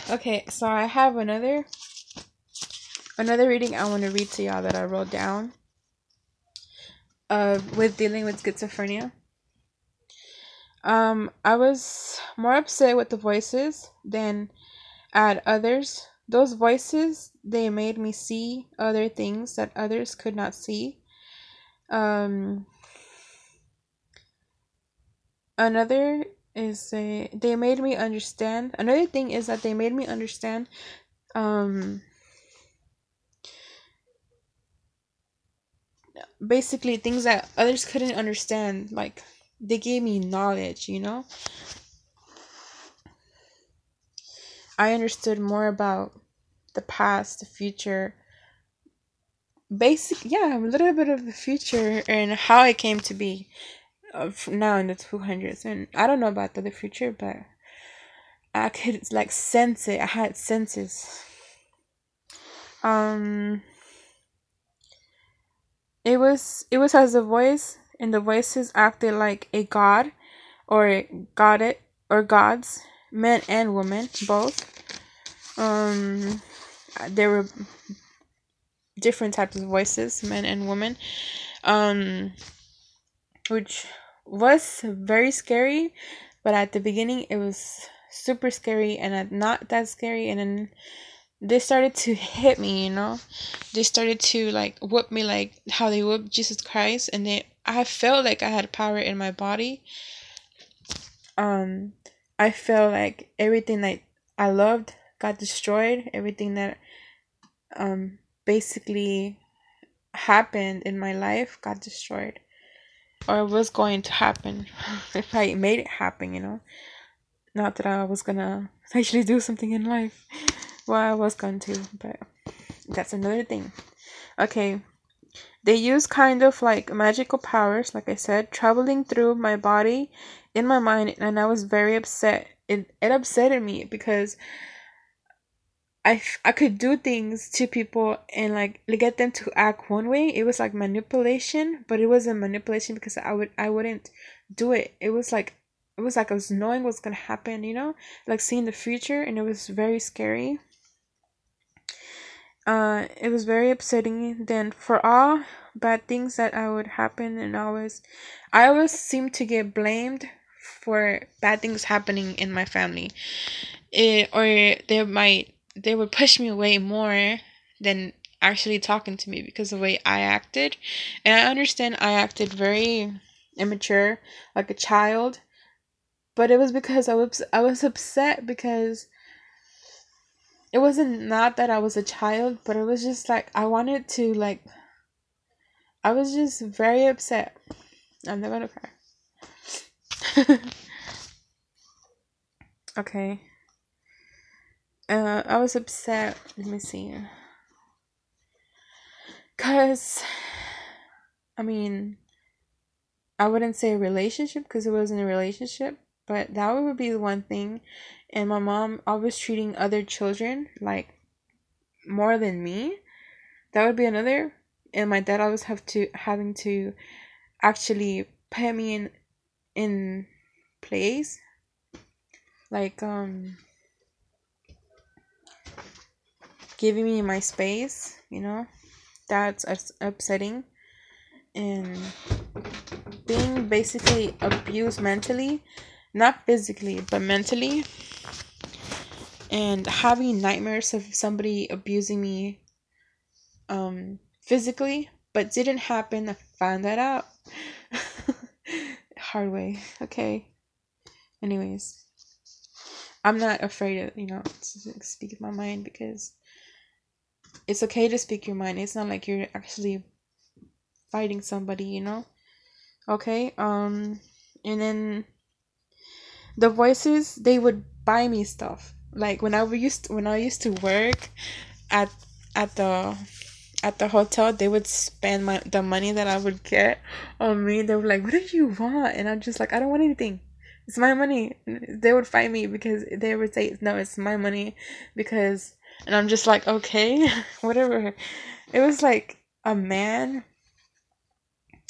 Okay, so I have another reading I want to read to y'all that I wrote down. With dealing with schizophrenia. I was more upset with the voices than at others. Those voices, they made me see other things that others could not see. Um, another is they made me understand. Another thing is that they made me understand um basically things that others couldn't understand. Like they gave me knowledge, you know. I understood more about the past, the future, yeah, a little bit of the future and how it came to be now in the 200s. And I don't know about the future, but I could like sense it. I had senses. Um, it was as a voice, and the voices acted like a god or god it or gods, men and women both. Um, there were different types of voices, men and women. Um, which was very scary, but at the beginning it was super scary and not that scary, and then they started to hit me, you know. They started to like whoop me like how they whooped Jesus Christ, and I felt like I had power in my body. um I felt like everything that I loved got destroyed. Everything that basically happened in my life got destroyed, or was going to happen if I made it happen, you know. Not that I was gonna actually do something in life. Well, I was going to, but that's another thing. Okay, they use kind of like magical powers, like I said, traveling through my body, in my mind, and I was very upset. It upsetted me because I could do things to people and like get them to act one way. It was like manipulation, but it wasn't manipulation because I wouldn't do it. It was like I was knowing what's gonna happen, you know, like seeing the future, and it was very scary. It was very upsetting. Then for all bad things that I would happen, and I always seem to get blamed for bad things happening in my family. Or they would push me away more than actually talking to me because of the way I acted. And I understand I acted very immature, like a child, but it was because I was upset because it wasn't not that I was a child, but it was just like I wanted to like I was just very upset. I'm not gonna cry. Okay. I was upset. Let me see. Cause I mean, I wouldn't say a relationship because it wasn't a relationship, but that would be the one thing. And my mom always treating other children like more than me. That would be another. And my dad always having to actually put me in place, like giving me my space. You know, that's upsetting. And being basically abused mentally, not physically but mentally, and having nightmares of somebody abusing me physically, but didn't happen. I found that out hard way. Okay, anyways, I'm not afraid of, to speak my mind, because it's okay to speak your mind. It's not like you're actually fighting somebody, okay. And then the voices, they would buy me stuff. Like when I used to work at at the at the hotel, they would spend the money that I would get on me. They were like, "What do you want?" And I'm just like, "I don't want anything. It's my money." They would fight me because they would say, "No, it's my money," because, and I'm just like, "Okay, whatever." It was like a man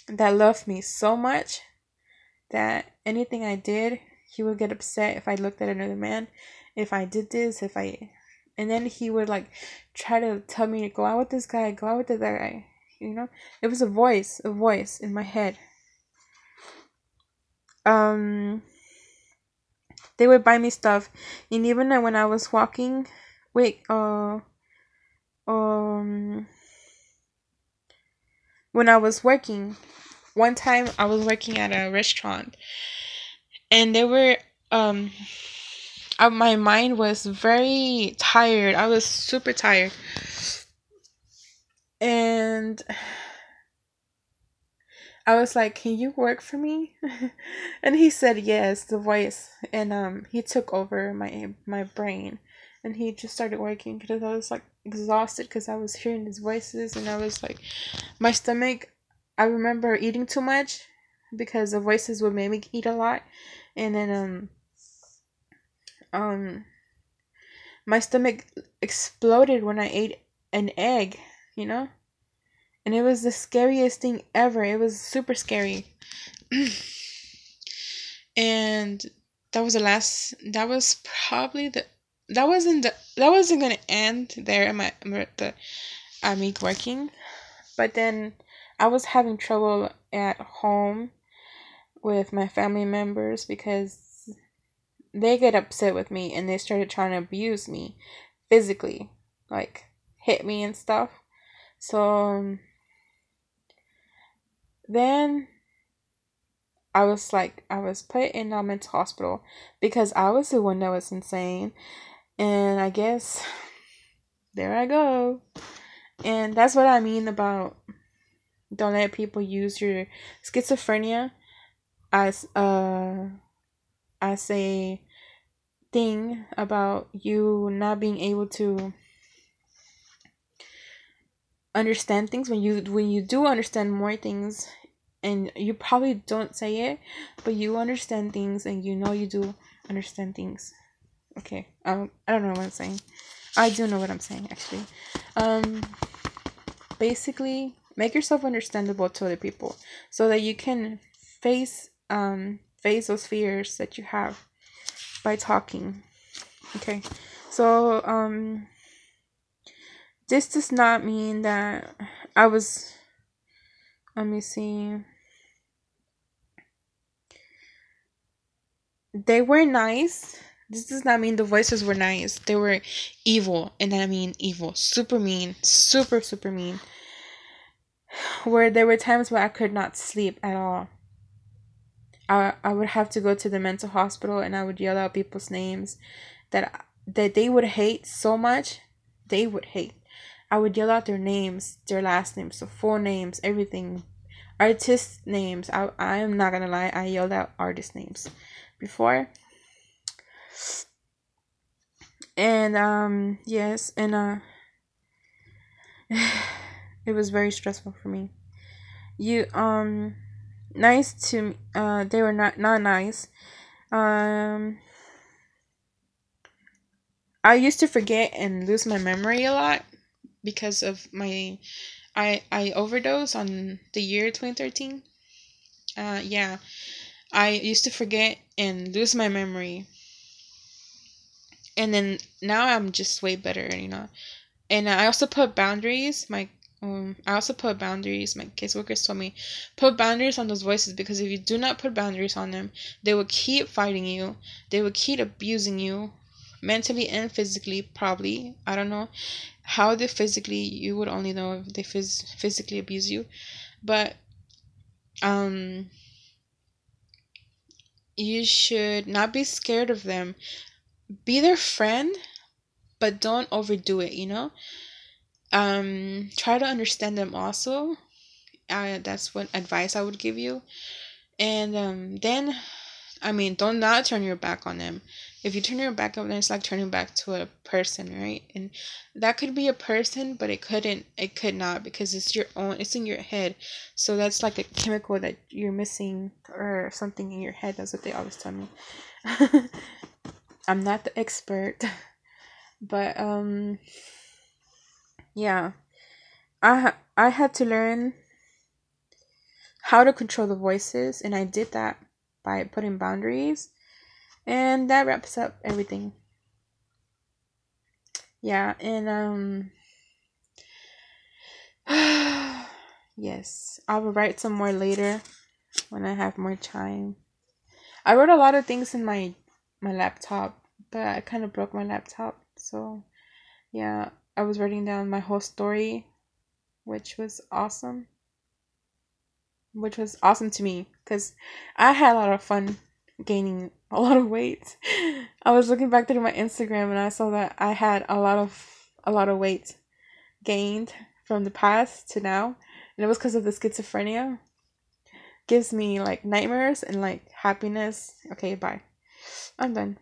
that loved me so much that anything I did, he would get upset if I looked at another man, if I did this, and then he would like try to tell me to go out with this guy, go out with the other guy. It was a voice in my head. They would buy me stuff, and even when I was walking, when I was working, one time I was working at a restaurant, and they were my mind was very tired. I was super tired, and I was like, "Can you work for me?" And he said yes, the voice, and he took over my brain, and he just started working because I was like exhausted because I was hearing his voices, and I was like, my stomach. I remember eating too much because the voices would make me eat a lot, and then my stomach exploded when I ate an egg, you know? And it was the scariest thing ever. It was super scary. And that was the last, that was probably that wasn't gonna end there at me working. But then I was having trouble at home with my family members because they get upset with me and they started trying to abuse me physically, like hit me and stuff. So then I was put in a mental hospital because I was the one that was insane. And I guess there I go. And that's what I mean about don't let people use your schizophrenia as a thing about you not being able to understand things when you do understand more things, and you probably don't say it, but you understand things, and you do understand things. Okay, I don't know what I'm saying. I do know what I'm saying, actually. Basically, make yourself understandable to other people so that you can face those fears that you have by talking. Okay, so this does not mean that I was. Let me see. They were nice. This does not mean the voices were nice. They were evil, and I mean evil. Super mean. Super, super mean. Where there were times where I could not sleep at all. I would have to go to the mental hospital, and I would yell out people's names that they would hate so much. They would hate. I would yell out their names, their last names, the full names, everything. Artist names. I am not gonna lie. I yelled out artist names before. And yes, and it was very stressful for me. Nice to they were not nice. I used to forget and lose my memory a lot because of I overdosed on the year 2013. Yeah, I used to forget and lose my memory, and then now I'm just way better. And I also put boundaries. I also put boundaries. My caseworkers told me put boundaries on those voices, because if you do not put boundaries on them, they will keep fighting you. They will keep abusing you, mentally and physically. Probably, I don't know how they physically. You would only know if they physically abuse you, but you should not be scared of them. Be their friend, but don't overdo it. Try to understand them also. That's what advice I would give you. And then, I mean, don't not turn your back on them. If you turn your back on them, it's like turning back to a person, right? And that could be a person, but it could not, because it's it's in your head. So that's like a chemical that you're missing, or something in your head. That's what they always tell me. I'm not the expert, but yeah, I had to learn how to control the voices, and I did that by putting boundaries. And that wraps up everything. Yeah, and yes, I will write some more later when I have more time. I wrote a lot of things in my laptop, but I kind of broke my laptop. So, yeah, I was writing down my whole story, which was awesome. Which was awesome to me because I had a lot of fun gaining a lot of weight. I was looking back through my Instagram and I saw that I had a lot of weight gained from the past to now, and it was because of the schizophrenia. Gives me like nightmares and like happiness. Okay, bye. I'm done.